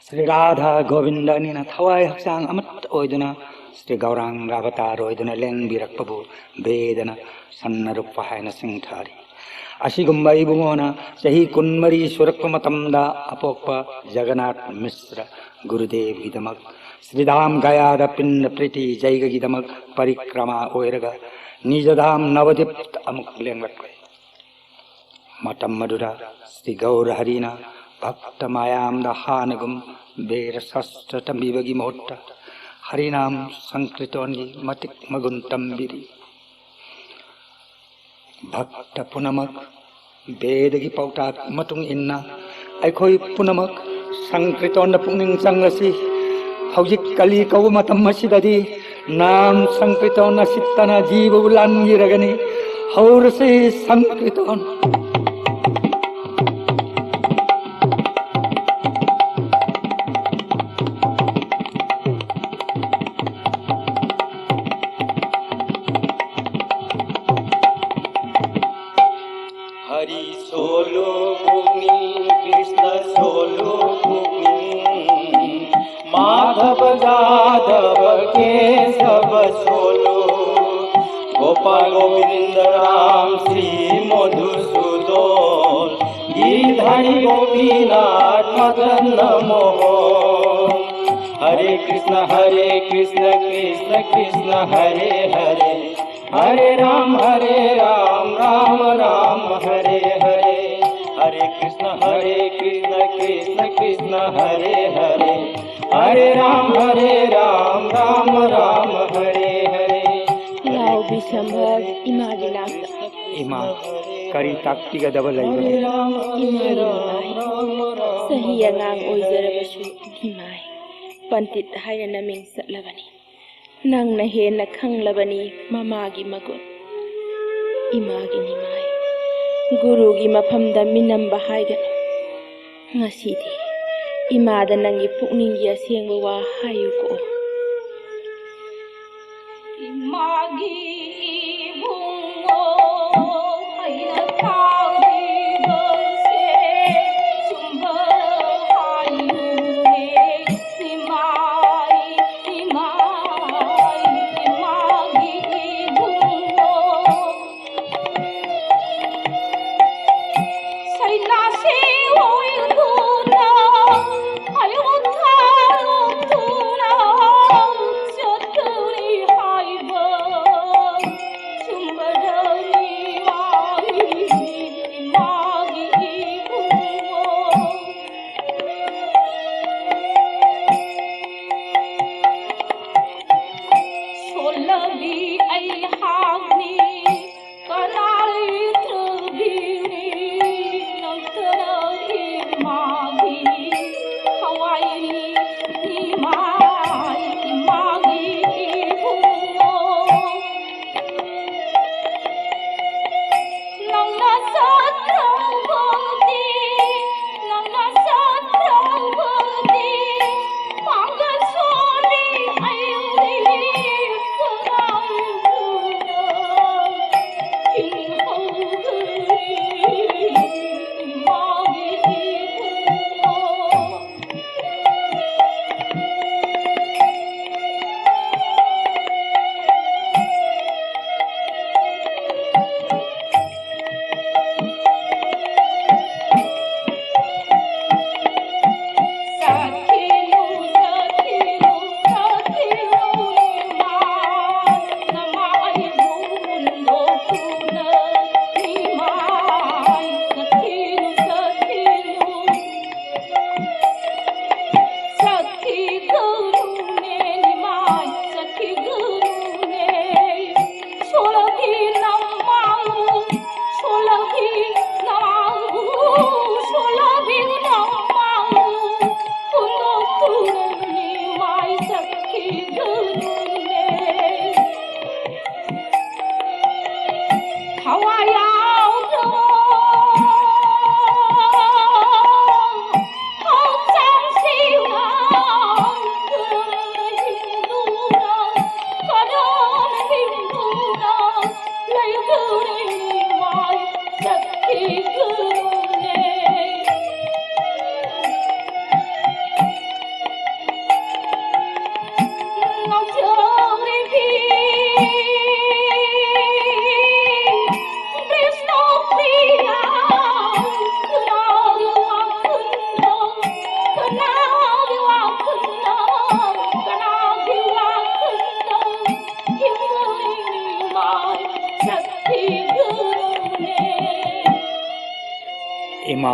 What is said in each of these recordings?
श्री राधा गोविंदनीना थवाई हक्चांग अमत ओइदुना श्री गौरांग अवतार ओइदुना लेंबिरक्पबु बेदना सन्नरुप हायना सिंगथारी असिगुम्बा इबुंगोना चही कुन्मरी सुरक्प मतमदा अपोक्प जगन्नाथ मिश्र गुरुदेव गिदमक श्रीधाम गयाद पिंड प्रीति जैगगिदमक परिक्रमा ओइरगा निजधाम नवदीप अमुक लेंगलक्वे मतम मधुरा श्री गौर हरिना भक्त मायाम दहानगुम बेर सस्त तंबिबगी मोट्टा हरिनाम संकृतोन्गी मतिक मगुन तंबिरी भक्त पुनमक बेदगी पौता मतुंग इन्ना अखोई पुनमक संकृतोन पुंगिंग संगसी हौजिक कली कौ मतम मसिददी नाम संकृतोन सित्तना जीव उलांगिरगनी हौरसे संकृतोन जादव के सब सोलो गोपाल गोविंद राम श्री मधुसूदन गिरिधारी गोपीनाथ मदन मोहन हरे कृष्ण कृष्ण कृष्ण हरे हरे हरे राम राम राम हरे हरे हरे कृष्ण कृष्ण कृष्ण हरे हरे हरे राम राम राम हरे हरे लाओ बिशंभर इमा गिलास इमा करी ताक्ति का डबल आई इमा सही अंगांग ओइजरबसु इमाय पंडित हाय नमिंग सत्लबनी नंग न हेन खंगलबनी ममागी मगुन Imangi Nimai गुरुगी मफमदा मिनंबा हायगन ngasidi imada nangi pukningi asengba wa hayuko imagi bungo hayna kaudi bose sumba hayune imai imagi bungo saina se oyuduna इमा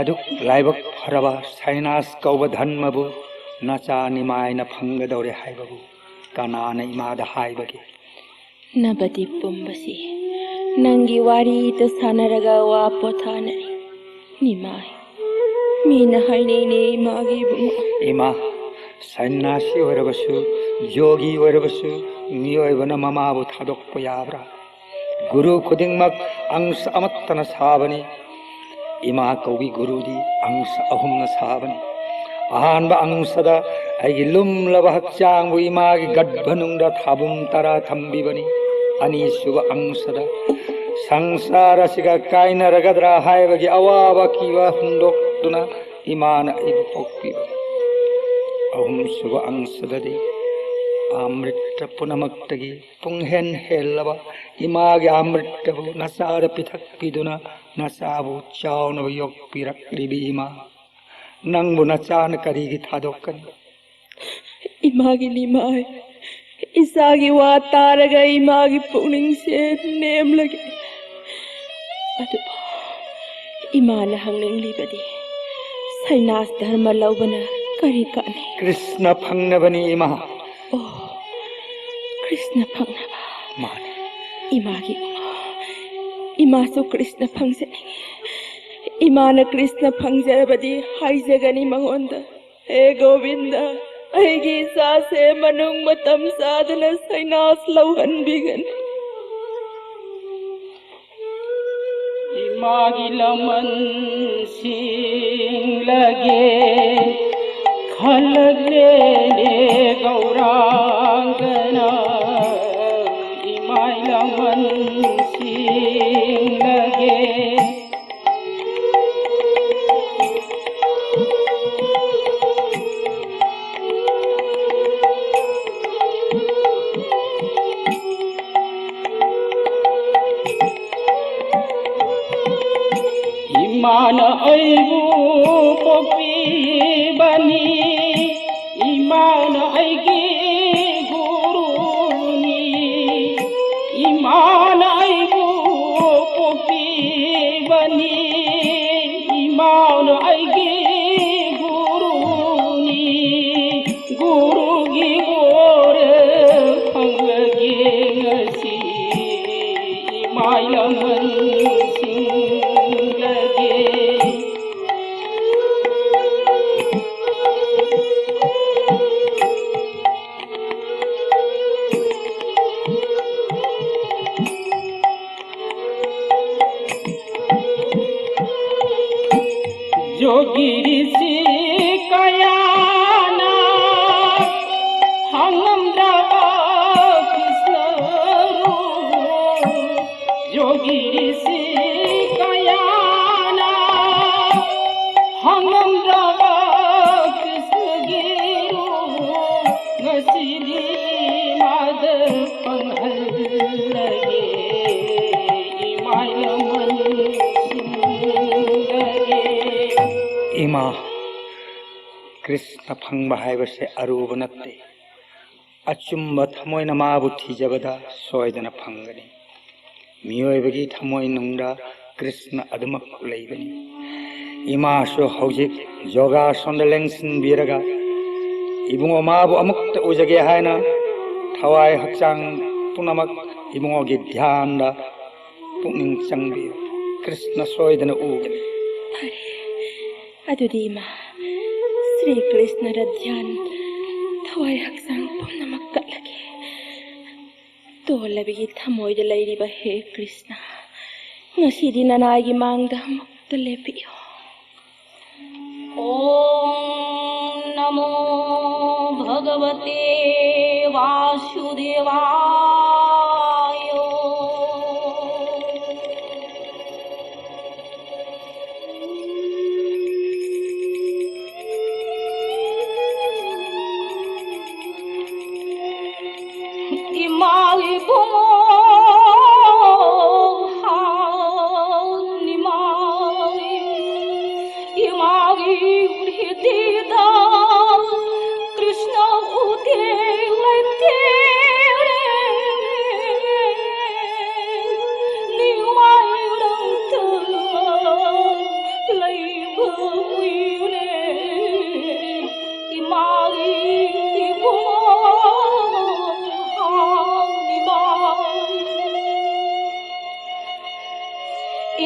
अदुक लाइबक फरबा साइनास कौब धन्मबु नचा निमायना फंगदौरे हाइबबु कनाना इमादा हाइबगे नबदी पुंबसी नंगी वारी त सानरगा वा पोथाने निमाय मीना हाइने इमागी बुंगो इमा सन्यासी ओइरबसु योगी ओइरबसु मियोइबना ममाबु थादोक्प याब्रा गुरु खुदिंगमक अंश अमत्तन साबनी इमा कौबी गुरुदी अंश अहुमन साबनी अहानबा अंशदा आइगी लुमलब हक्चांगबु इमागी गड्भनुंगदा थाबुम तरा थंबिबनी अनीसुब अंशदा संसार सिगा काइनरगद्रा हाइबगी अवाबा किवा हुंदोक्तुना इमाना इबु पोक्पिबनी अहुमसुब अंशददी अमृत पुनमक्तगी पुंहेन हेल्लबा इमागे अमृतबु नसाद पिथक्पिदुना नसाबु चाउनबु योक्पिरक्रिबि इमा नंगबु नचान करिगी थादोक्कनी इमागी निमाय इसागी वा तारगा इमागी पुनिंग से नेम लगे अदु इमाना हंगलिंग लिबदी सैनास धर्म लौबना करी काने कृष्ण फंगनबनी इमा ओ कृष्ण फंगनबा माने इमागी इमासु कृष्ण फंगसे इमान कृष्ण फंगजरबदी हाइजगनी मंगोंदा हे गोविंद अहिगी सासे मनुंग मतम साधना सैनास लौहनबिगन इमागी लमन सिंग लगे खलगे गौरांगना इमाई लमन सिंग लगे इमान ऐबु पोपी बनी इमान ऐगी गुरुनी इमान ऐबु पोपी बनी इमान ऐगी गुरुनी गुरुगी गोर फंगगे ngasi इमाई लमन जोगिरी सी कयाना हंगम दावा कृष्ण जोगिरी सी कयाना हंगम दावा कृष्ण गिरू ngasiली माद पंगल लगे इमाई लमन इमा कृष्ण फंगबा हाइबसे अरूब नत्ते अचुम्ब थमोयना माबु थिजबदा सोयदना फंगनी मियोयबगी थमोय नुंगदा कृष्ण अदमक लैबनी इमासो हौजिक जोगासन लेंसिन बिरगा इबुंगो माबु अमुक्त उजगे हायना थवाय हक्चांग पुनमक इबुंगोगी ध्यानदा पुनिंग चंगबि कृष्ण सोयदना उगनी अदुदीमा श्री कृष्ण ध्यान थवाय हक्सांग पुनमक कलगे तोलबगी थमोयद लैरिबा हे कृष्ण ngasiदी ननागी मांगदा मुक्त लेपियो ओम नमो भगवते वासुदेवाय इमागी बुमो इमागी उड़ीदा कृष्ण उदे लते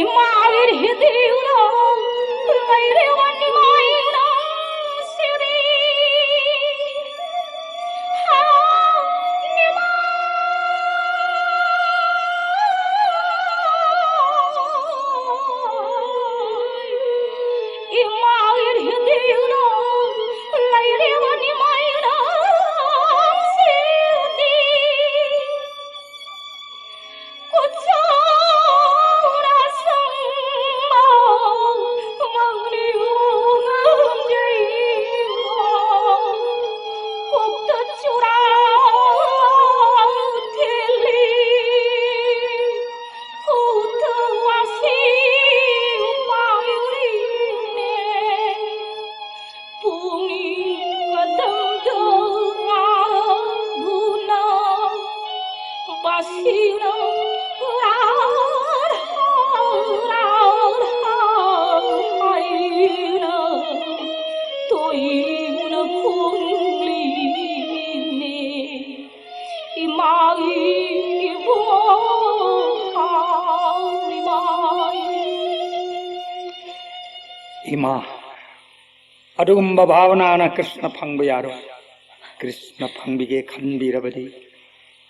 imagir hidiura laire wani maina siri ha nima imagir hidiura laire wani maina siri इमा अदुगुम्बा भावनाना कृष्ण फंग यारो कृष्ण फंबिगे खनबीरबदी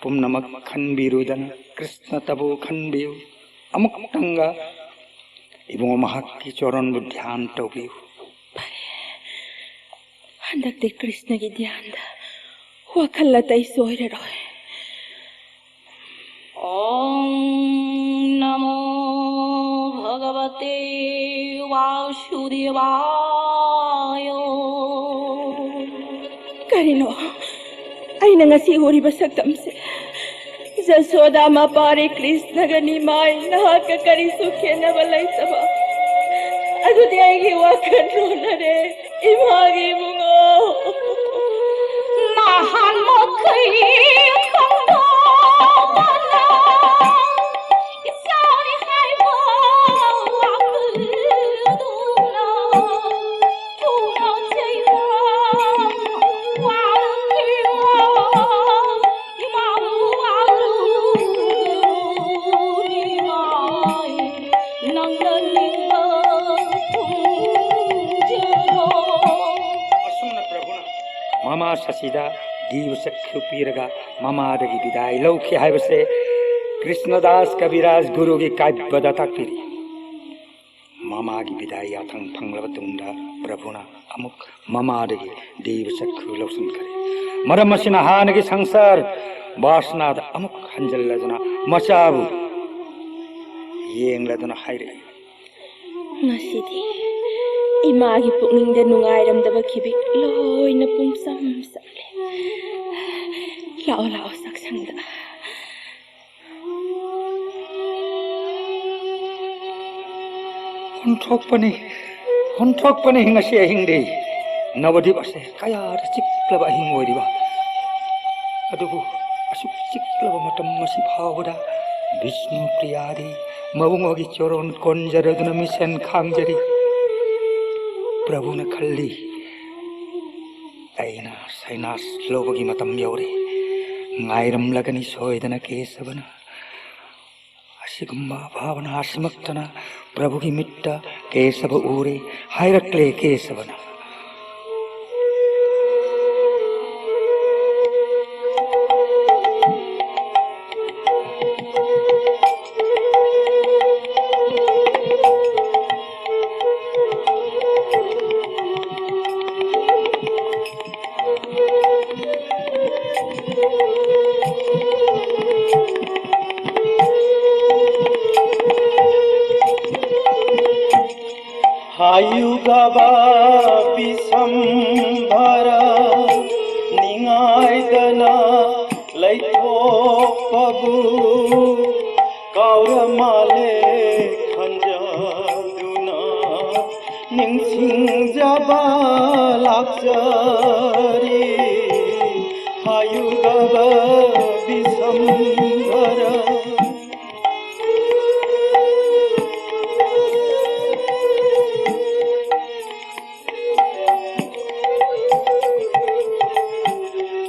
पुम्नमक खनबीरुदन कृष्ण तबु खनबियु अमुक्तंगा इबुंगो महाक्की चरण ध्यान तौबियु हंदकते कृष्ण की ध्यान दा वखल तै सोइररोय Om Namo Bhagavate Vasudevaya. करिनो अइना ngasi uriba saktamse जसोदा मापारे कृष्ण गनी माय नाक करी सुखे न बलाई तबा अदुदे आइगे वाकन रोनरे इमागे बुंगो Nahan mokai kangdo mana Isari hai ba akuduna Puna jaya walukiwa Imamu walu nimai Nang nalinga punjero मामा शशिदा दीव सख्यु पीरगा मामादगी विदाई लौखे हाइबसे कृष्णदास कविराज गुरु की काव्यदा ताक्तिरी मामागी विदाई आथंग फंगलब तुंदा प्रभुना अमुक मामादगी दीव सख्यु लौसन करे मरम मसिना हानगी संसार वासनाद अमुक हंजल्लजना मचाबु येंगलदना हाइरे ngasidi imagi pukningda nungairamdaba khibi loina pumsam sale lao saksangda honthokpani hingasi ahingde navadivase kaya chiklaba hing oiriba adubu asuk chiklaba matam masi phawda vishnu priyari mabungogi choron konjaraduna misen khangjari प्रभु ने खल्ली ऐना सैनास लोबगी मतम you're ngairam lagani soidana kesavana asigumba bhavana asmaktana प्रभु की मिट्टा Keshav ऊरे हायरक्ले केशवना Hayugaba bisambara ningaidana laithopabu kauramale khanjaduna ningsingjaba lakjari hayugaba bisambara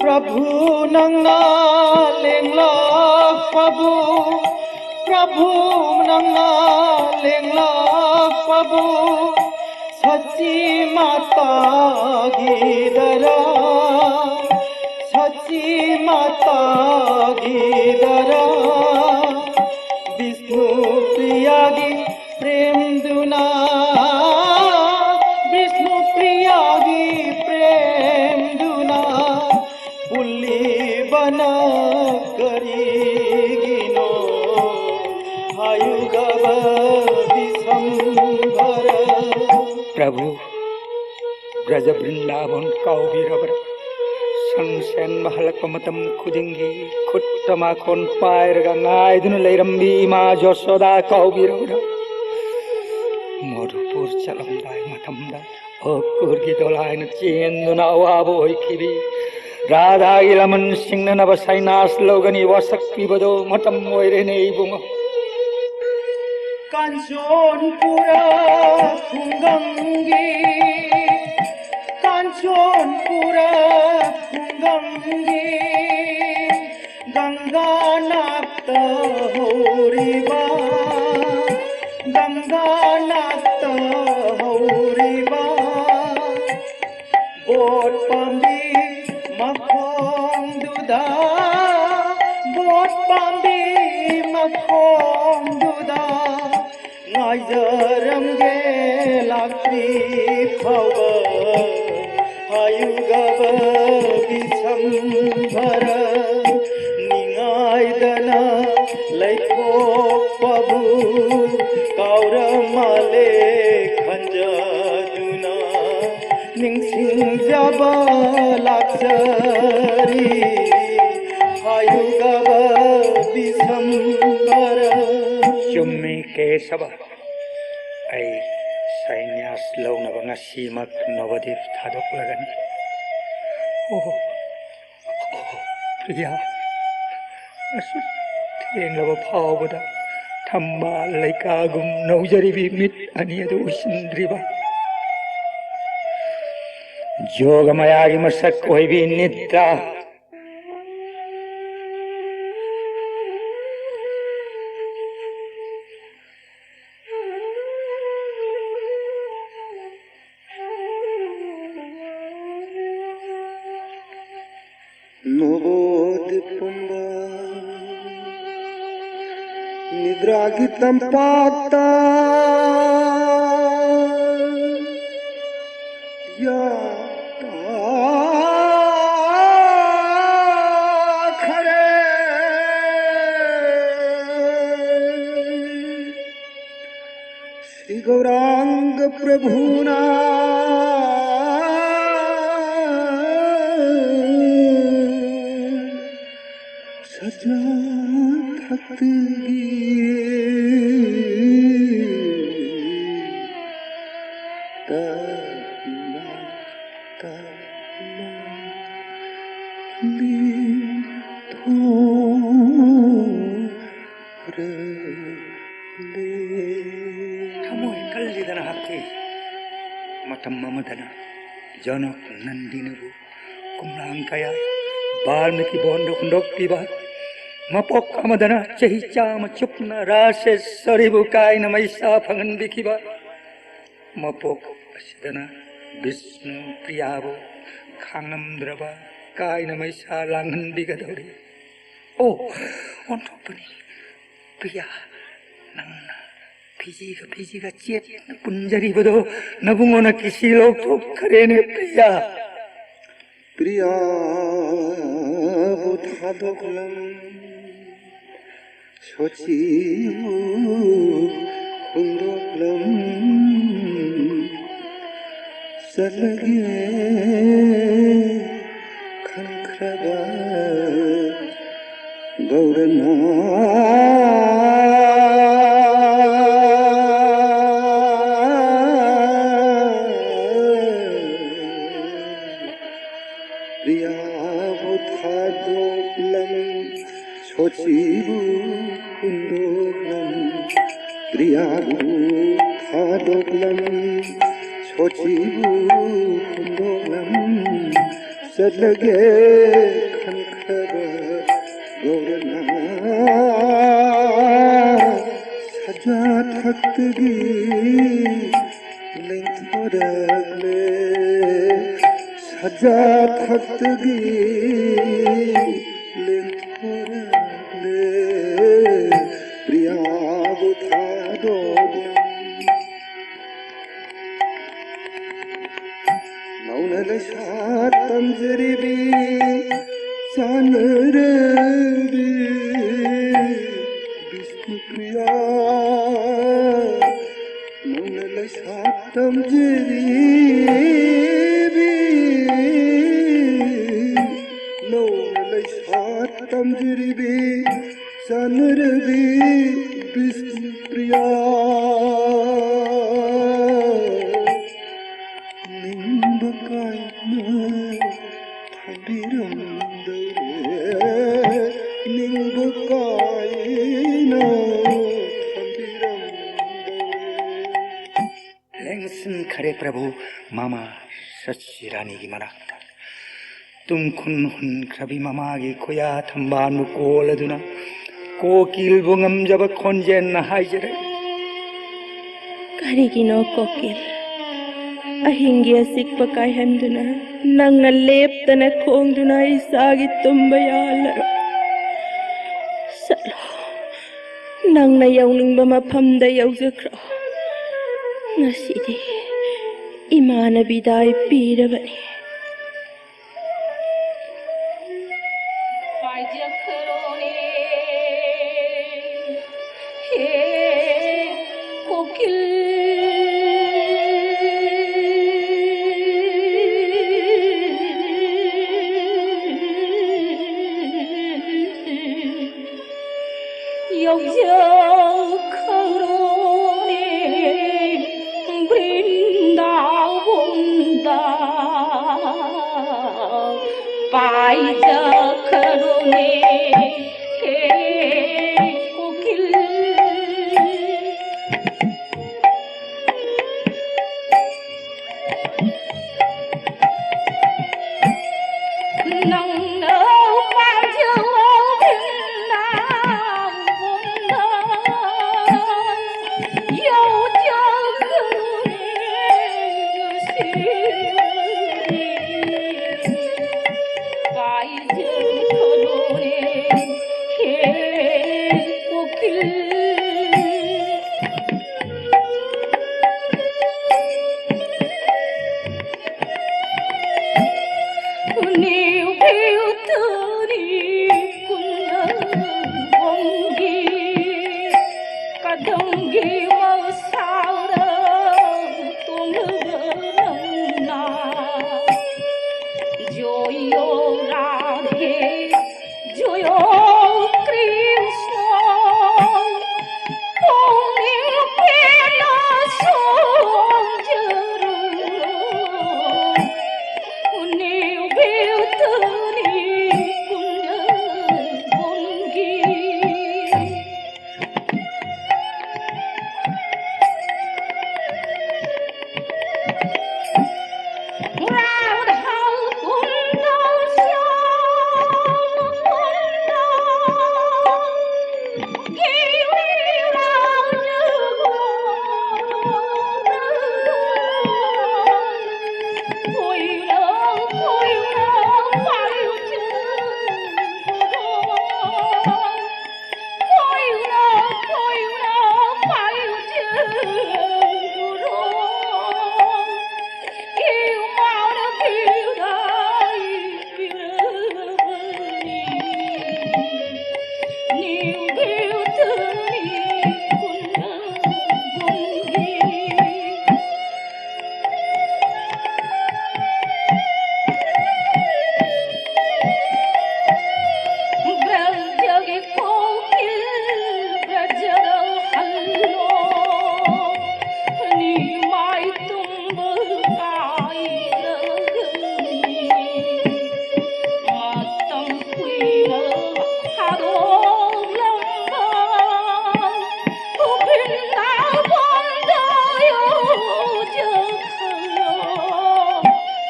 Prabhu nangna lengla pabu प्रभु नंगा लेंगला प्रभु सच्ची माता गीदरा सच्ची माता गीदरा विष्णु प्रिया गी प्रेम दुना विष्णु प्रिया गी प्रेम दुना पुल्ली बना करीगिनो आयुगव विसंभर प्रभु ब्रज वृंदावन काउबीरवर संसेन महलकमतम खुदिंगी खुट्टमा खोन पायरगा ngaiduna leirambi ma Yashoda काउबीरवर Madhupur चलमदाय मतमदा अकुरगी दोलायन चेन्दुना अवाबो होइखिबी राधागी लमन सिंहना नव साइनास लौगनी वसक्तिबदो मतम ओइरेने इबुंगो कांचनपुरा खुंगंगी कांचनपुरा खुंगंगी गंगा नाथ होरिबा गंगा नाथ होरिबा बोट पांबी मखों दुदा बोट पांबी मखों दुदा ngajarangge lakri phawa ayugava bisambara ningaidana laiko pabu kauramale khanjaduna ningsingjaba laksari ayugava bisambara चुम्मी केशव ऐ सैन्यास लौनब ngasimak नवदीप थादोक्लगनी ओ प्रिया असु थेंगलब फावबदा थम्बा लैकागुम नौजरिबी मिट अनि अदु उसिन्द्रिबा जोगमयागी मसक ओइबी निद्रा नवोदिपुंबा निद्रागितं पाता या खरे श्री गौरांग प्रभुना सजा थकगी तना तना ली थोरे ले थमोय कल्लिदन हाथी मतम ममदना जनक नंदिनबु कुमलांकया वाल्मीकि बोंडो कुंडोक पिबा मपोक अमदना चही चाम चुपना राशे सरिबु कायन मैसा फंगन बिखिबा मपोक असिदना विष्णु प्रियाबो खांगमद्रबा कायन मैसा लांगन बिगदौरी ओ ओन्थोपनि प्रिया नंगना फिजिगा चेत पुंजरिबदो नबुंगोना किसिलो थोक खरेने प्रिया प्रिया बुधादोगलम सोचियो कुंदोगलम सलगे खनखरगा गौरना प्रिया बुधादोगलम सोचियो कुंदोगलम प्रिया बुधादोगलम सोचियो कुंदोगलम सलगे खनखर गौरना 탁뜨기 랭터락래 사자 탁뜨기 랭터락래 프리야부 타도냥 나오나라 샤탐즈리비 사느르비 비스누프리야 나오나라 샤탐즈리비 나오나라 샤탐즈리비 사느르비 비스누프리야 닝박가이나 담비람다래 닝박가이나 담비람다래 लैंसन खरे प्रभु मामा सच्ची रानी की मनाता तुम खुन हुन कभी मामा की खोया थम्बान कोल दुना कोकिल बुंगम जब खोंजेन हाइजरे ꯀꯔꯤꯒꯤꯅꯣ ꯀꯣꯀꯤꯜ ꯑꯍꯤꯡꯒꯤ ꯑꯁꯤꯛꯄ ꯀꯥꯏꯍꯟꯗꯨꯅ ꯅꯪꯅ ꯂꯦꯞꯇꯅ ꯈꯣꯡꯗꯨꯅ ꯏꯁꯥꯒꯤ ꯇꯨꯝꯕ ꯌꯥꯍꯜꯂꯔꯣꯏ ꯆꯠꯂꯣ ꯅꯪꯅ ꯌꯧꯅꯤꯡꯕ ꯃꯐꯝꯗ ꯌꯧꯖꯈ꯭ꯔꯣ ꯉꯁꯤꯗꯤ ꯏꯃꯥꯅ ꯕꯤꯗꯥꯏ ꯄꯤꯔꯕꯅꯤ 바이저크로네 해 꽃길 여적크로네 브린다본다 바이저크로네 해 꽃길 nắng nâu bao chiều thiên nam yêu thương phải dừng khổ cuộc nếu yêu thương đi cùng ông đi cả đồng đi màu sao đâu tuôn nồng nàn rồi yêu ra thế rồi yêu Krishna không yêu biết nó xuống chưa nếu yêu thương đi cùng ông đi rao đau cùng đau xót yêu đau như ôi đâu phải yêu mau đã kêu đại nhiều yêu thương đi cùng đi ब्रजगे कोकिल ब्रजग hello Nimai तुम काई लगनी मतम कुइर हारो लंबा भिन्ना बंदयो जखलो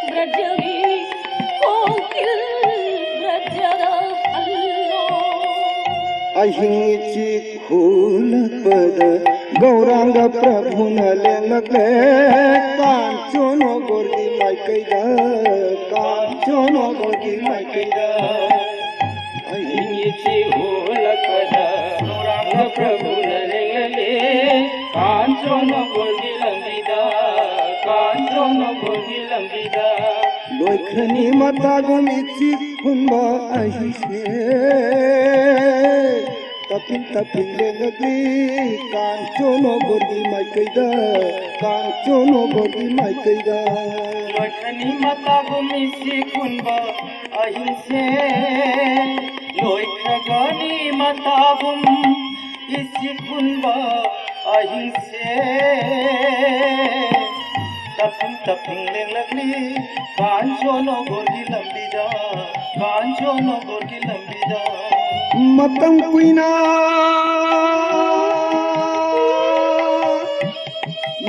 ब्रजगी कोकिल ब्रजग hello 아힘이 फूलपद Gaurang प्रभुन लेंगले कांचोनो गोर्गी माइकैदा कांचोनो गोर्गी माइकैदा अहिंगे होलपद Gaurang प्रभु नरेंगले कांचन गोगी लंबिदा कांचन गोगी लंबिदा लोखनी मता गुमिची खुंबा अहिसे तपिन तपिन लेंगली कांचोनो गोर्गी माइकैदा कांचोनो गोर्गी माइकैदा लोखनी मता गुमिची खुंबा अहिंसे लोखगनी मता गुम इसी खुंबा अहिंसे तपिन तपिन लेंगली कांचोनो गोगी लंबिदा कांचोनो गोगी लंबिदा मतंग कुइना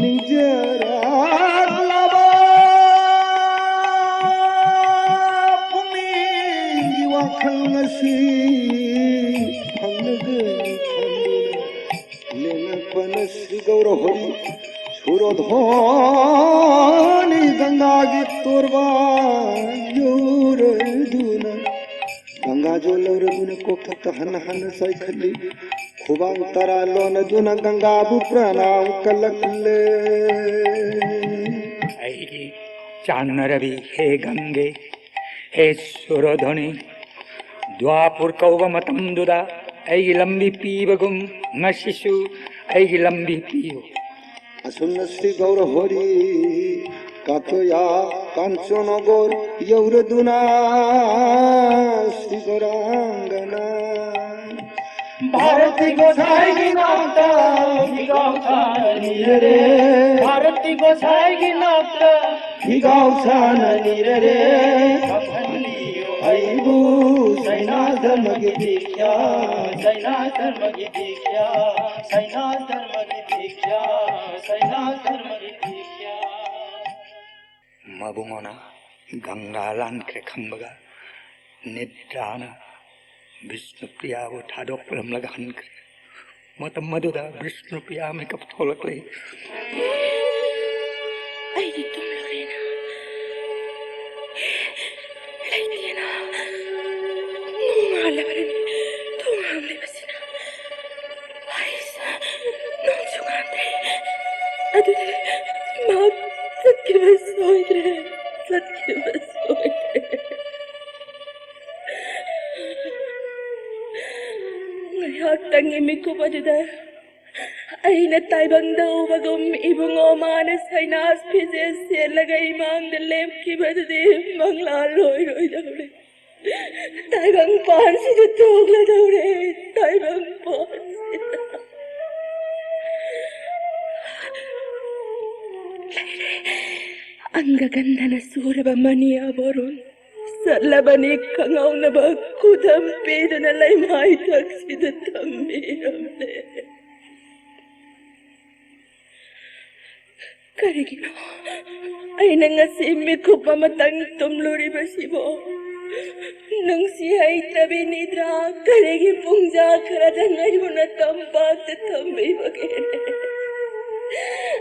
निजरा लबा पुमी वाखंगसी फंगगनी फंगुना लेंगपनसी गौरहरी सुरधनी गंगा गित्तोरबा योरदुना गंगा जो लौरदुन कोकत हन हन सैखली खुबांग तरा लोन दुन गंगा बु प्रणाम कलकले ऐ चान्नरवि हे गंगे हे सुरधुनि द्वापुर कौवमतं दुदा ऐ लंबी पीबगुम नशिशु ऐ लंबी पीयो असुन श्री गौर होरी काकया कांचनगर यौरदुना श्री गौरांगना भारती गोसाई की नामता भिगावछान रे भारती गोसाई की नामता भिगावछान रे ऐबू सैना धर्म की दीक्षा सैना धर्म की दीक्षा सैना धर्म की दीक्षा सैना धर्म की दीक्षा मबुंगोना गंगा लांख्रे खंबगा निद्राना विष्णुप्रियाबु थादोक्लमलगा हनख्रे मतम मधुदा विष्णुप्रिया में कब थोलकले अरे तुम लोरेना लैतेना मालवरनी तुम हमले बसिना ऐसा नों जुगाते अदुदे मां सत्य बस होई रे सत्य बस होई रे ngayaktangi mikubadida aina taibangda ubagum ibungo manas hainas pizes selaga imang de lemkibadide mangla loi loi daure taibang pan si de togla daure taibang pan angagandana suraba mania borun Salabani kangaw na ba kudampi na nalay maitak si Datambiramle. Karigino, ay nangasimi ko pamatang tumluri ba si Bo? Nung siya tabi ni Dra, karigi pungja karatangay mo na tampak at tambi bagere.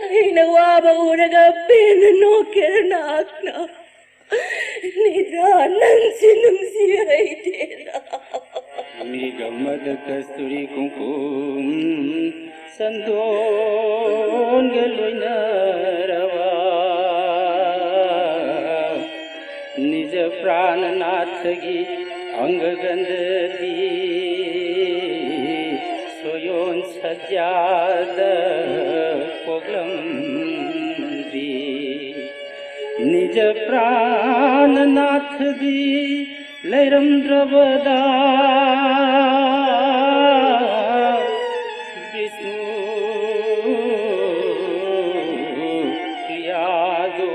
Ay nawaba uraga pinanokir na akna. निद्रा नंसी नंसी आई तेरा निगमद कस्तूरी कुंकुम संदोन गलोइना रवा निज प्राणनाथ की अंग गंधदी Soyeon Sajjad कोगलम निज प्राणनाथ दी लैरम द्रवदा Vishnu प्रियादो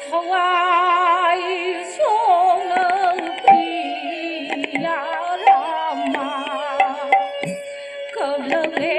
thawai song priya rama kablale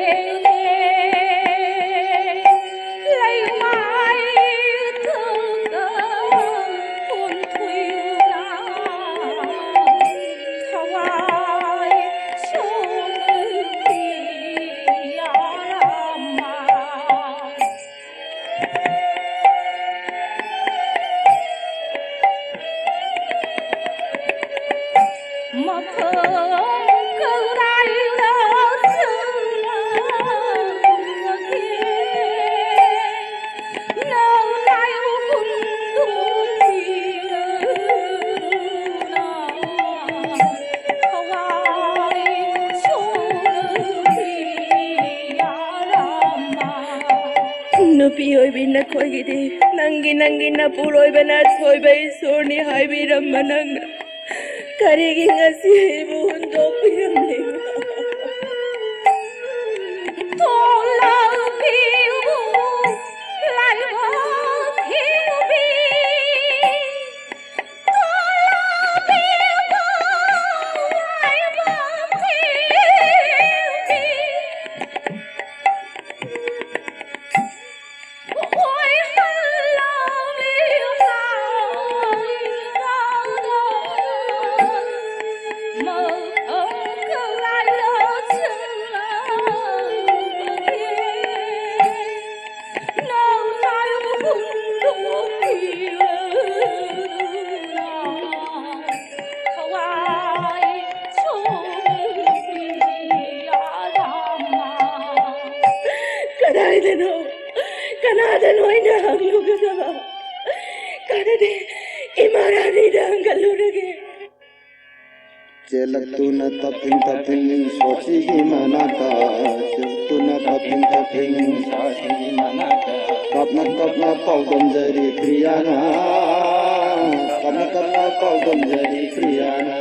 ꯅꯨꯄꯤ ꯑꯣꯏꯕꯤ ꯅꯈꯣꯏꯒꯤꯗꯤ ꯅꯪꯒꯤ ꯅꯄꯨꯔꯣꯏꯕꯅ ꯁꯣꯏꯕ ꯏꯁꯣꯔꯅꯤ ꯍꯥꯏꯕꯤꯔꯝꯕ ꯅꯪꯅ ꯀꯔꯤꯒꯤ ꯉꯁꯤ ꯑꯩꯕꯨ ꯍꯨꯟꯗꯣꯛꯄꯤꯔꯝꯂꯤꯕ Kanadano ina hanglugadawa. Kanade imarani hangalurage. Chelakuna taping sochi manata. Chelakuna taping sochi manata. Kapna paudam jari priyana. Kapna paudam jari priyana.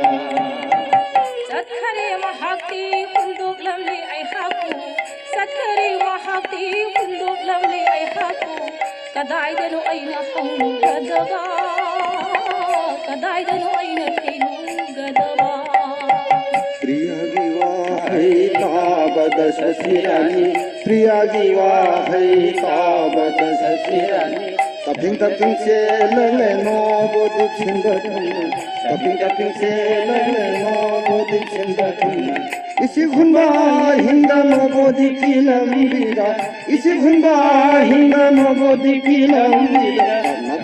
Satkare mahakti hunduk lamli ay haku. Satkare mahakti hunduk lamli ay haku. Kadaydano ay nahanggadaba. Kadaydano ay nahanggadaba. Priyagi wahai tabada sasirani. Priyagi wahai tabada sasirani. Taping se lale no bodhi chindatuna. Taping se lale no bodhi chindatuna. Isi ghunba hinda no bodhi kilambira. Isi ghunba hinda no bodhi kilambira.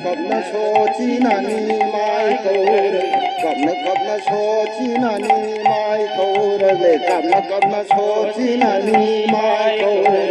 Kapna sochi nani mai kaure. Kapna sochi nani mai kaure. Kapna sochi nani mai kaure.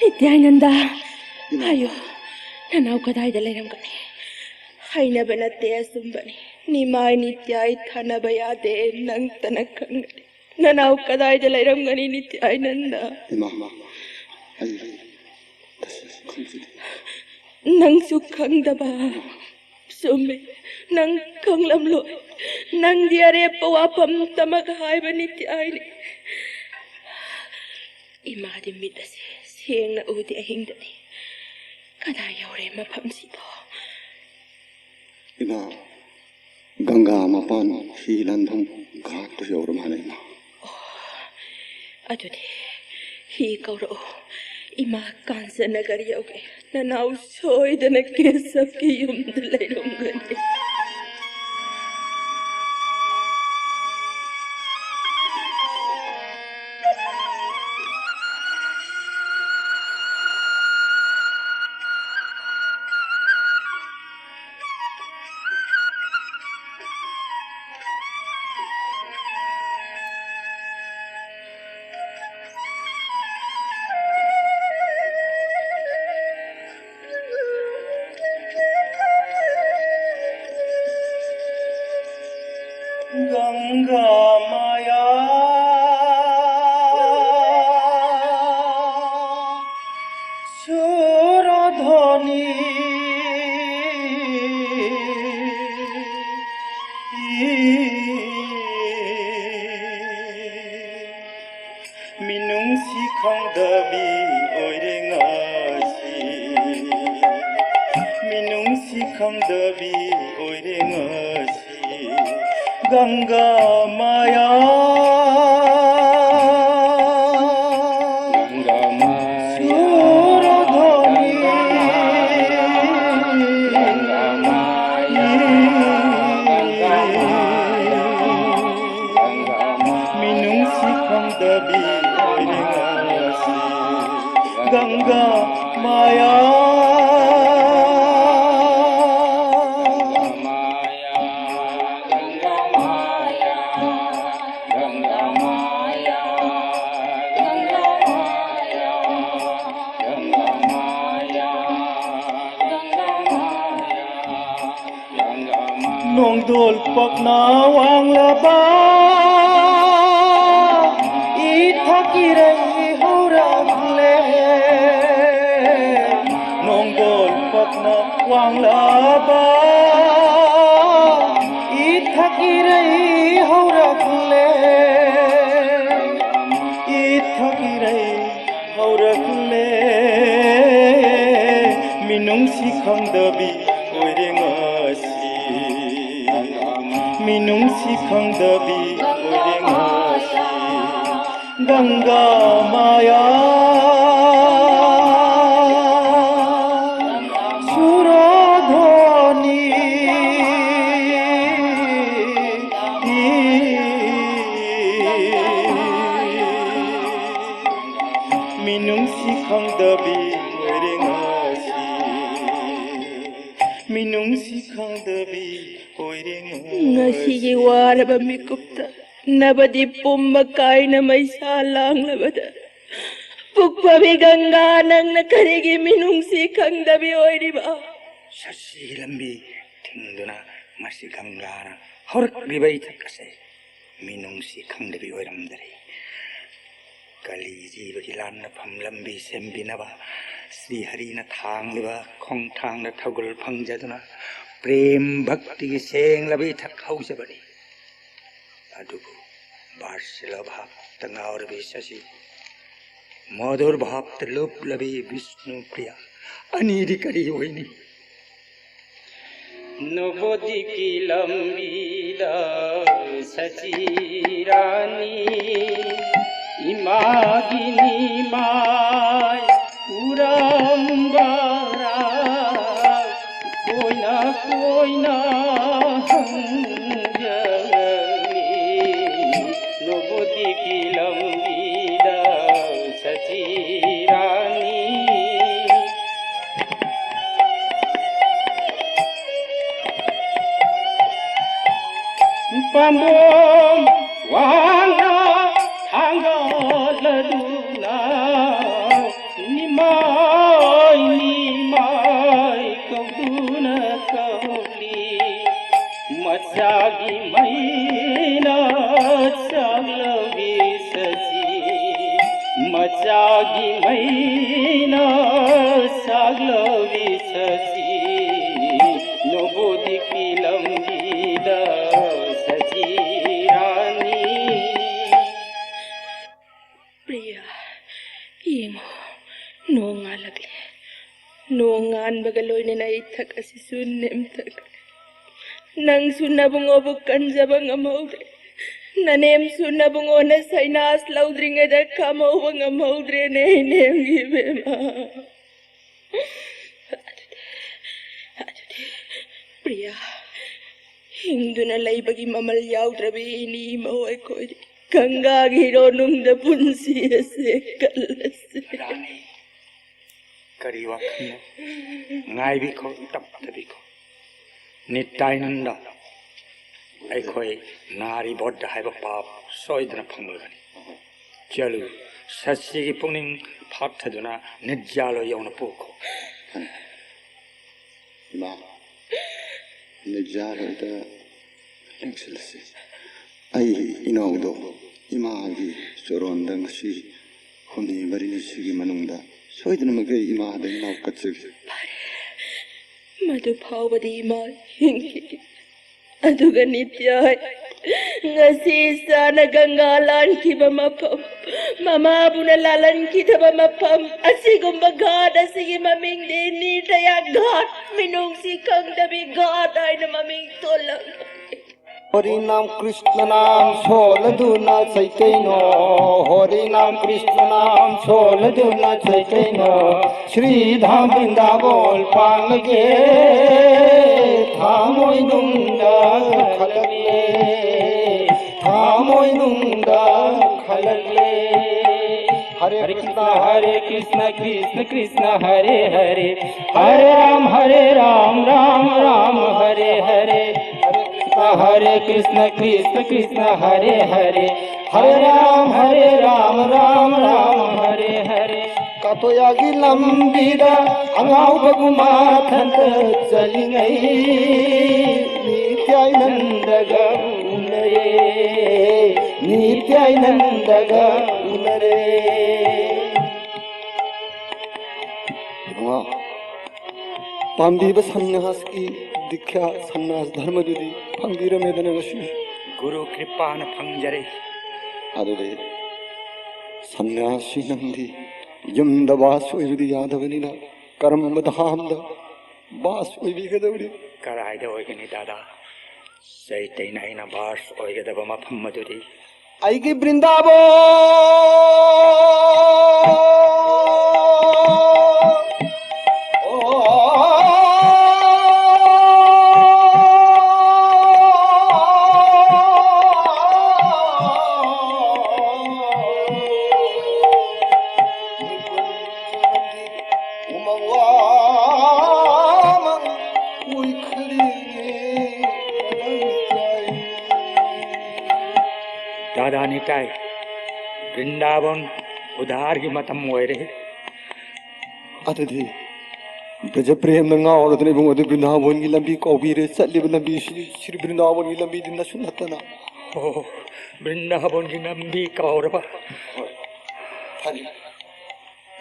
Nityananda, ayo, nanaw kadayda layramgani. Hainaba natte asumbani. Nimay nityay thanaba yade nang tanakangani. Nanaw kadayda layramgani Nityananda. Nang sukhangdaba. Sume, nang kanglamloy. Nang diare pawapam tamagahayba Nityayni. Imadi midasi. Siyang na udi ahing dati. Kadayaw rin mapamsipo. Ima, Ganga mapan hilandang gato yaw ramana ima. Ato di, hi ikaw rao. Ima kansa nagar yauge. Nanaw soydana kesap ki yumdalay rumgani. Ganga Maya Suradhani Minung Sikhang Dabi Oirengasi Minung Sikhang Dabi Oirengasi Ganga Maya Ganga Maya Suradhani Ganga Maya Ganga Maya Ganga Maya Minung Sikhang Dabi Oirengasi Ganga Maya Nong dol pakna wang laba ithakirei horakle Nong dol pakna wang laba ithakirei horakle ithakirei horakle Minung Sikhang Dabi Oirengasi Minung Sikhang Dabi Oirengasi Ganga Maya Suradhani Minung Sikhang Dabi Oirengasi Minung Sikhang Dabi Ngasi waraba mikupta nabadi pummakay na may salang labada. Pugpabi ganga nang nakarigi minung Sikhang Dabi oiriba. Sasi lambi tingduna masi gangana horak ribai takase minung Sikhang Dabi oiramdare kali jiba lan pham lambi sembinaba Sri Hari na thang liba khong thang na thagul phangjaduna Prem Bhakti ki seng labi thak hausabari adubu Varsila Bhakta ngaur bisasi Madhur Bhakta lup labi Vishnu Priya Aniri kari hoini Nobodi ki lambi da sachi rani Imagini mai urambara Koina hangjali Nobodi ki lambi da sachi rani Pambom wana hangaladuna nimai kauduna kauli Matsagi maina saglavi saji Matsagi maina saglavi saji Nobodi ki lambi da Priya, imo, noonga lagle. Noongaan bagaloy na naithak asisun nemtak. Nang sunabong obukan sabang amaude. Nanemsu nabungona sainas laudringada kamauwa ngamaudre ne nemgi bema. Priya, hingduna laibagi mamal yaudраbi ini mau ekoi ganga giro nungda punsi ase kalas. रानी करी वखन ngai bi ko tap tabi ko nittainanda अखोई नारी बौद्ध है पाप सोइदना फंगलगनी चलु सस्य की पुनिंग फाटदुना निज्जालो यौन पोको मा निज्जालो दा हेंगसलसे आई इनौदो इमागी सोरोंदंग सी हुनी मरिनी सिगी मनुंगदा सोइदना मगे इमादा इनाव कचगी मधु फावदी इमा हिंगी aduga nityay ngasi sana gangalan ki mapam mama bunalalan ki mapam asigum bagad asigi maming dini taya gad minung si kang dabi gad ay na maming tolang Hori Nam Krishna Nam Soladuna Chaitanya Hori Nam Krishna Nam Soladuna Chaitanya Shri Dham Vrindavan Pangage Thamoi Nunda Khalale Thamoi Nunda Khalale Hare Krishna Krishna Krishna Hare Hare Hare Ram Ram Ram Hare Hare Hare Krishna Krishna Hare Hare Hare Ram Ram Ram Hare Hare Katoyagi lambida angau bagumathant chalingai nityanandaga unare nityanandaga unare Pambiba sannyas ki dikya sannyas dharma judi Pambira medana vashi गुरु कृपा न फंजरे adure sannyasi nandi yamda vasu judi yadavanina karam madhamda vasu vigadavri कराय दे ओइगनी दादा सही तैना इना बास ओइगे दबा मफम मदुरी aigi brindavo दादा निताई वृंदावन उधार की मतम मोयरे adade braja prem na ngauradne bungode brindavan gi lambi kaubire chatlib lambi shri brindavan gi lambi dinna sunatana ओ वृंदावन की Nambi कौरबा Hari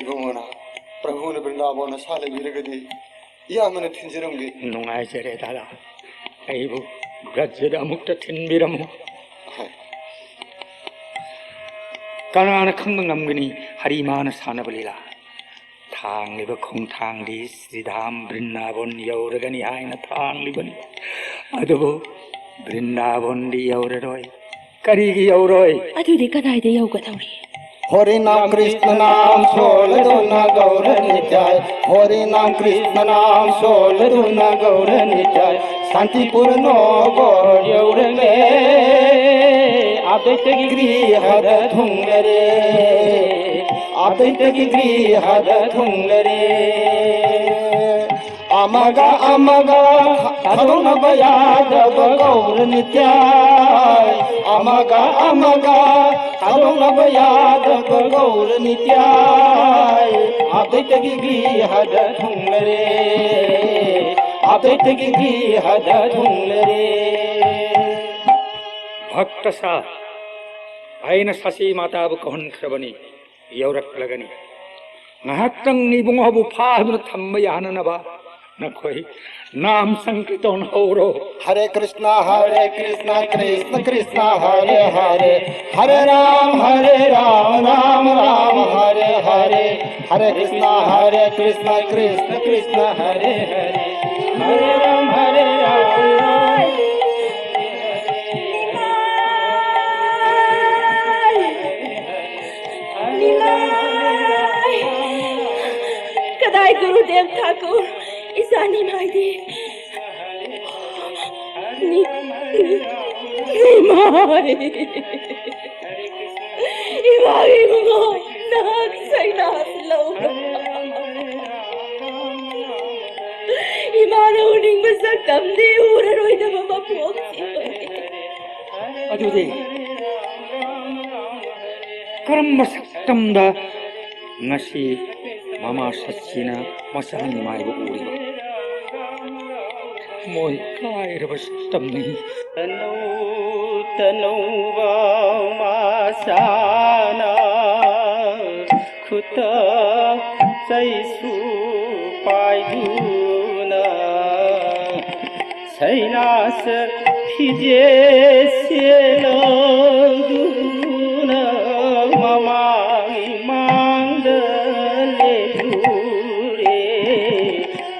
ibungona prabhu na brindavan sale viragadi yamana thinjiramge नुंगाय जरे दादा अइबु ब्रजदा मुक्त थिनबिरमु कनाना खंगंगमगनी हरिमान सानबलीला थांलिबा खोंथांदि श्रीधाम वृंदावन यौरगनी हायना थांलिबनी अदुबु वृंदावन दि यौररोय करिगी यौरोय adudi kadai de yaugadawri Hori Nam Krishna Nam Soladuna Gaura Nityay Hori Nam Krishna Nam Soladuna Gaura Nityay Santipur no Gaur Yaurage Advaita ki grihada thungare Advaita ki grihada thungare Amaga amaga Aduna Bayadav Gaur Nityay Amaga amaga Aduna Bayadav Gaur Nityay Advaita ki grihada thungare Advaita ki grihada thungare भक्त सा आइन ससी माताबु कहन खरबनी यौरक लगनी ngahakang nibunghabu phahibna thamma yananaba nakhoi नाम संकीर्तन होरो Hare Krishna Krishna Krishna Hare Hare Hare Ram Ram Ram Hare Hare Hare Krishna Krishna Krishna Hare Hare Hare Ram Nikai Gurudev Thakur, Isani Maidi. Nimai. Imai mo, nak say naslo. Imana uning masaktam di uraroy na mapapok siya. ꯑꯗꯨꯗꯤ ꯀꯔꯝꯕ ꯁꯛꯇꯝꯗ ꯉꯁꯤ ꯃꯃꯥ ꯁꯠꯁꯤꯅ ꯃꯆꯥꯒꯤ ꯃꯥꯏꯕ ꯎꯔꯤꯕ ꯃꯣꯏ ꯀꯥꯏꯔꯕ ꯁꯛꯇꯝꯅꯤ तनौ तनौवा मासाना खुत चैसु पाइदुना छैनास फिजे सेलदुना ममाई मांगले दुरे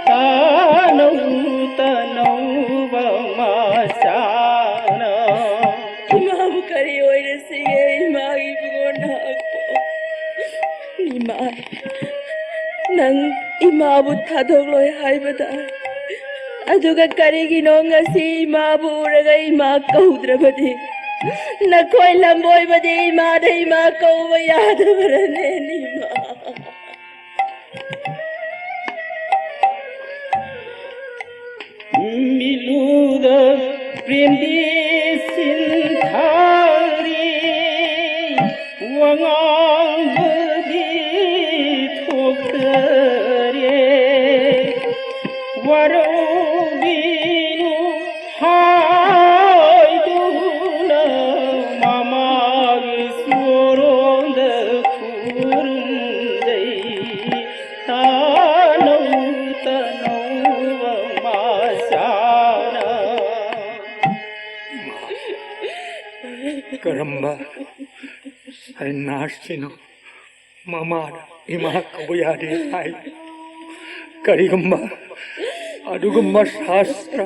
तनौ तनौवा मासाना Imamu kari oy na sige, imagi bugona ako. Nimay, nang imabu tadogloy haibada. Aduga kari ginonga si imabu uraga imakahudrabadi. Nakoy lamboy badi imada imakawayada barane nima. मिलूद प्रेमी सिंथारी वंगांगदी ठोकरे वरोबिनु हायदुन ममाग स्वरोंद कुरुंदै तानौ तनौ मासाना ꯀꯔꯝꯕ ꯁꯟꯅꯥꯁꯤꯅꯣ ꯃꯃꯥꯅ ꯏꯃꯥ ꯀꯧꯕ ꯌꯥꯗꯦ ꯍꯥꯏ ꯀꯔꯤꯒꯨꯝꯕ ꯑꯗꯨꯒꯨꯝꯕ ꯁꯥꯁꯇ꯭ꯔ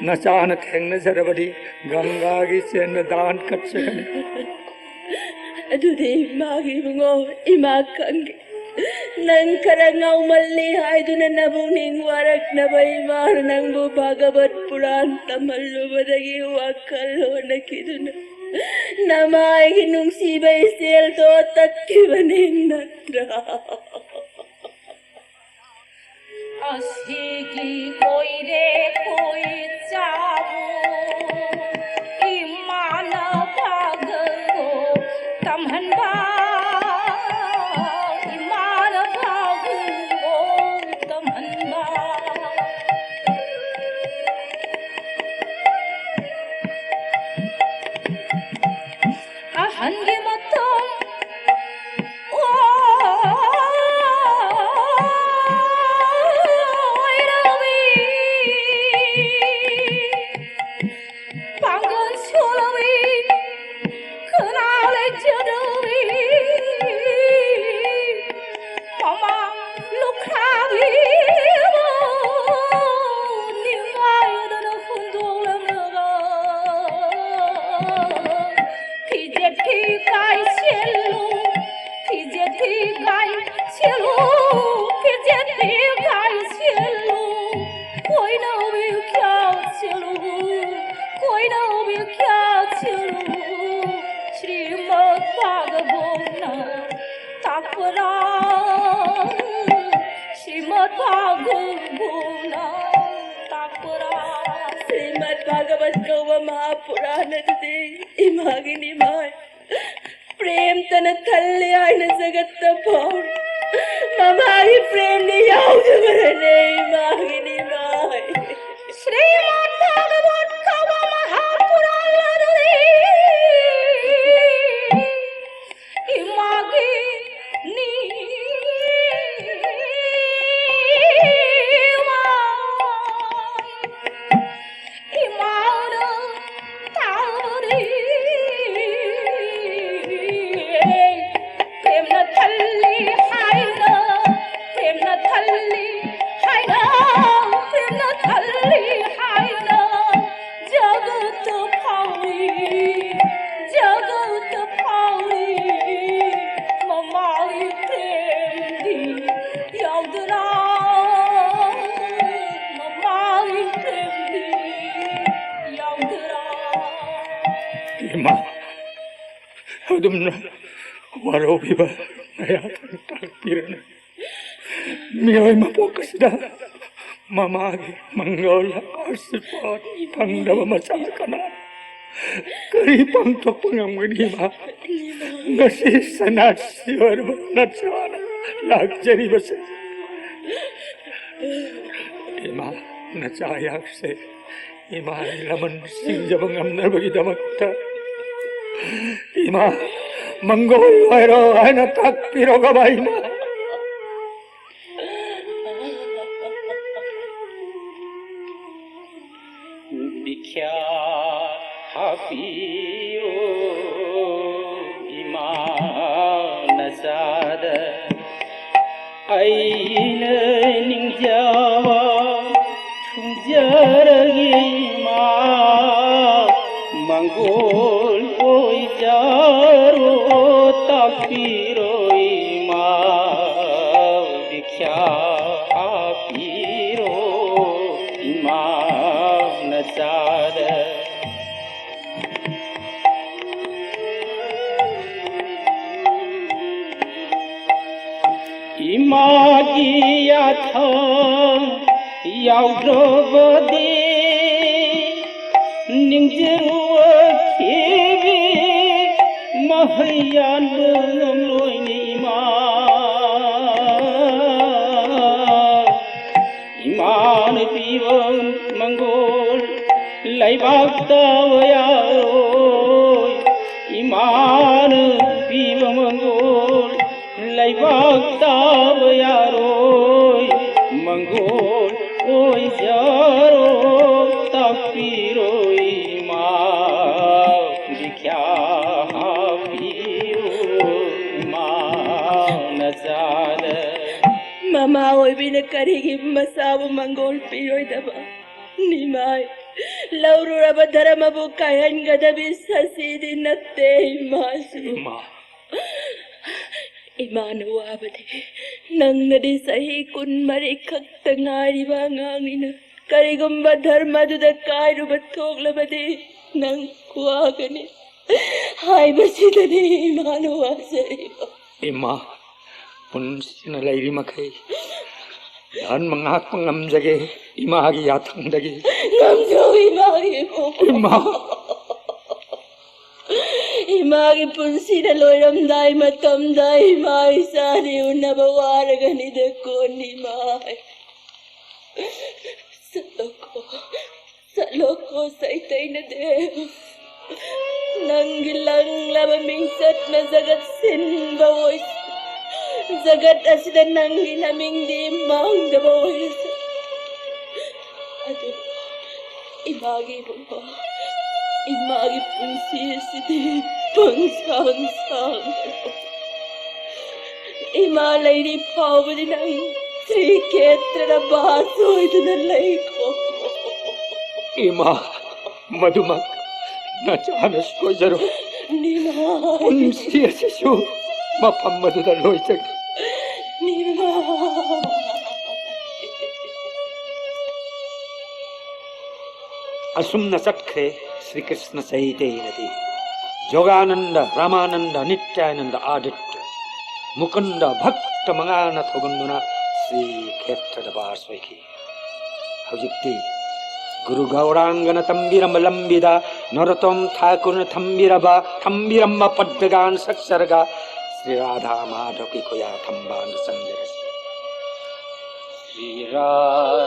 ꯅꯆꯥꯅ ꯊꯦꯡꯅꯖꯔꯕꯗꯤ ꯒꯪꯒꯥꯒꯤ ꯆꯦꯟꯗ ꯗꯥꯟ ꯀꯠꯆꯒꯅꯤ Adude imagi bungo imakangi. Nang karangau malli haiduna nabuning warak na baimar nang bubagabat puran tamallu badagi wakalo nakiduna. Namay ginung sibay sel to takkibaning natra. Asiki koi re koi chabu imana bhago tamhanba imana bhago tamhanba ahangi matom Srimad Bhagavat Gauva Mahapurana today, imagi nimay. Prem tana thalli ayna zagatta paur. Mamagi prem ni yaud barane imagi nimay. Srimad Bhagavat Gauva Mahapurana today, imagi ꯑꯗꯨꯝꯅ ꯋꯥꯔꯧꯕꯤꯕ ꯅꯌꯥꯊꯪ ꯇꯥꯛꯄꯤꯔꯅꯨ ꯃꯤꯑꯣꯏ ꯃꯄꯣꯛ ꯑꯁꯤꯗ ꯃꯃꯥꯒꯤ ꯃꯪꯒꯣꯜ ꯑꯥꯁꯤꯔꯕꯥꯗ ꯐꯪꯗꯕ ꯃꯆꯥ ꯀꯅꯥ ꯀꯔꯤ ꯄꯥꯡꯊꯣꯛꯄ ꯉꯝꯒꯅꯤ ꯏꯃꯥ ꯉꯁꯤ ꯁꯅꯥꯁꯤ ꯑꯣꯏꯔꯕ ꯅꯆꯥꯅ ꯂꯥꯛꯆꯔꯤꯕꯁꯦ ꯏꯃꯥ ꯅꯆꯥ ꯌꯥꯛꯁꯦ 이마의 라면 싱자봉 남나버기다마다 이마 망고와이로 하나 딱 빌어가봐 이마 비캬 하피오 이마 나사다 아이는 닝자와 퉁자라기 मंगोल कोई जारो तापीरो इमा दिख्या पीरो इमा नचार इमा गिया था याउद्रो बदे निंजरुआ खेबी महयान लोइनी इमान पीवन मंगोल लाइबागता वयारोय इमान पीव मंगोल लाइबागता वयारोय मंगोल ओय जारो तापीरो Mama oy bina karigi masabu mangol piroy daba nimay lauru raba dharma bu kayan gadabi sasidi natte imasu imanu abade nangadi sahi kun mari khakta ngari ba ngangina karigumba dharma duda kairu bathok labade nang kuagani hai basidani imanu asari ima पुनसिना लैरी मखै धन मंगाक पंगमजगे Imangi याथंगदगी ngamjo imagi ko imagi punsina loiramdai matamdai mai sari unaba waragani de ko ni mai saloko saitaina de nangilang laba mingsat na zagat sinba voice Zagat asida nangi naming di mangdaba oisa. Ado, imagi mo, imagi punsi sidi pangsang-sang. Imalay di pawadi ng Sriketra na baso ito na lay ko. ima madumak nachanas ko jaro Nimay. punsi asisu mapamadu da loisag असुम्न सत्खे Shri Krishna सहित नदी जोगानंद रामानंद नित्यानंद आदित्य मुकुंद भक्त मंगान थोगुंदुना श्री क्षेत्र बासोइकी हौजिक्ति गुरु गौरांगन तंबिरम लंबिदा नरोत्तम ठाकुर थंबिरम पद्दगान सक्षरगा श्री राधा माधव की कोया थंबान संजय श्री राधा